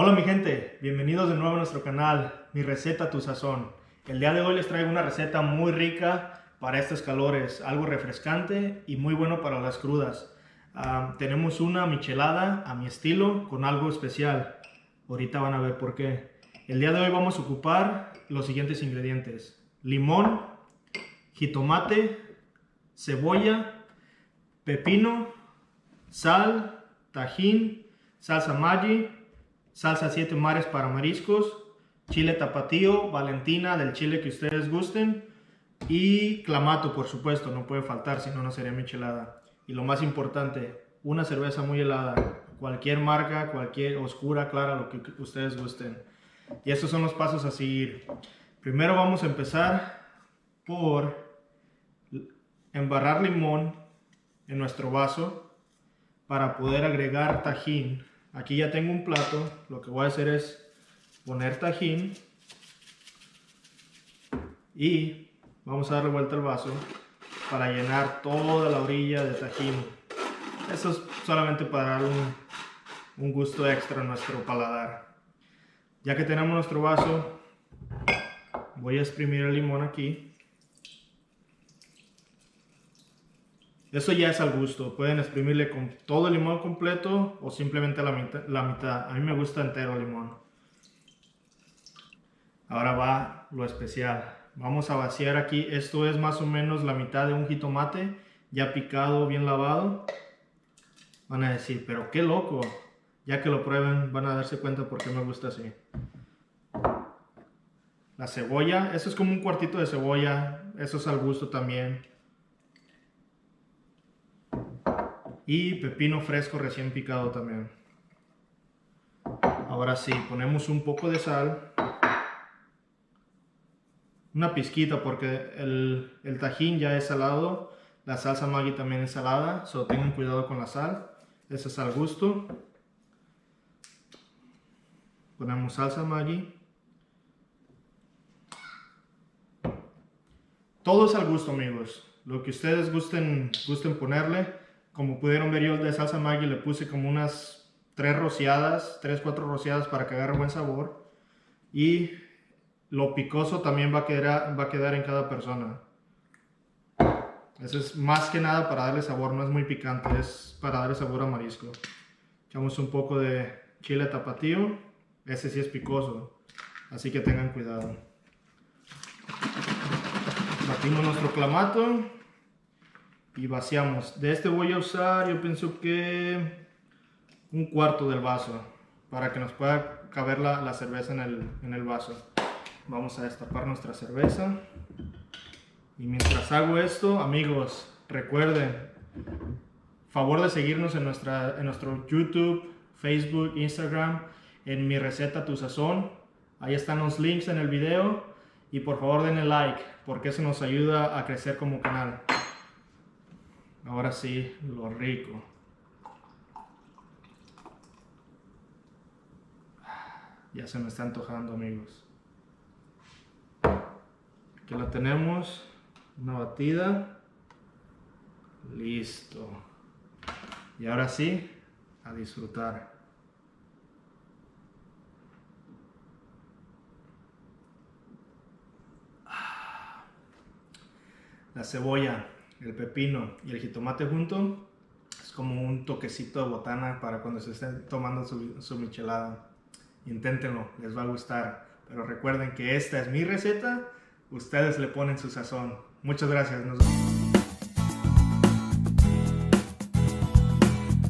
Hola mi gente, bienvenidos de nuevo a nuestro canal, Mi Receta Tu Sazón. El día de hoy les traigo una receta muy rica para estos calores, algo refrescante y muy bueno para las crudas. Tenemos una michelada a mi estilo con algo especial. Ahorita van a ver por qué. El día de hoy vamos a ocupar los siguientes ingredientes: limón, jitomate, cebolla, pepino, sal, tajín, salsa Maggi, salsa 7 mares para mariscos, chile tapatío, Valentina del chile que ustedes gusten y clamato, por supuesto, no puede faltar, si no, no sería michelada. Y lo más importante, una cerveza muy helada, cualquier marca, cualquier oscura, clara, lo que ustedes gusten. Y estos son los pasos a seguir. Primero vamos a empezar por embarrar limón en nuestro vaso para poder agregar tajín. Aquí ya tengo un plato, lo que voy a hacer es poner tajín y vamos a darle vuelta al vaso para llenar toda la orilla de tajín. Eso es solamente para dar un gusto extra a nuestro paladar. Ya que tenemos nuestro vaso, voy a exprimir el limón aquí. Eso ya es al gusto, pueden exprimirle con todo el limón completo o simplemente la mitad. A mí me gusta entero el limón. Ahora va lo especial. Vamos a vaciar aquí, esto es más o menos la mitad de un jitomate ya picado, bien lavado. Van a decir, pero qué loco. Ya que lo prueben van a darse cuenta por qué me gusta así. La cebolla, eso es como un cuartito de cebolla, eso es al gusto también. Y pepino fresco recién picado también. Ahora sí, ponemos un poco de sal. Una pizquita porque el tajín ya es salado. La salsa Maggi también es salada. Solo tengan cuidado con la sal. Eso es al gusto. Ponemos salsa Maggi. Todo es al gusto, amigos. Lo que ustedes gusten ponerle. Como pudieron ver, yo de salsa Maggi le puse como unas 3 rociadas, 3-4 rociadas para que agarre buen sabor. Y lo picoso también va a quedar en cada persona. Eso es más que nada para darle sabor, no es muy picante, es para darle sabor a marisco. Echamos un poco de chile tapatío, ese sí es picoso, así que tengan cuidado. Batimos nuestro clamato y vaciamos. De este voy a usar, yo pienso que un cuarto del vaso para que nos pueda caber la cerveza en el vaso. Vamos a destapar nuestra cerveza. Y mientras hago esto, amigos, recuerden, favor de seguirnos en nuestro YouTube, Facebook, Instagram, en Mi Receta Tu Sazón. Ahí están los links en el video. Y por favor denle like, porque eso nos ayuda a crecer como canal. Ahora sí, lo rico. Ya se me está antojando, amigos. Aquí la tenemos. Una batida. Listo. Y ahora sí, a disfrutar. La cebolla, el pepino y el jitomate junto es como un toquecito de botana para cuando se estén tomando su michelada. Inténtenlo, les va a gustar. Pero recuerden que esta es mi receta, ustedes le ponen su sazón. Muchas gracias. Nos vemos.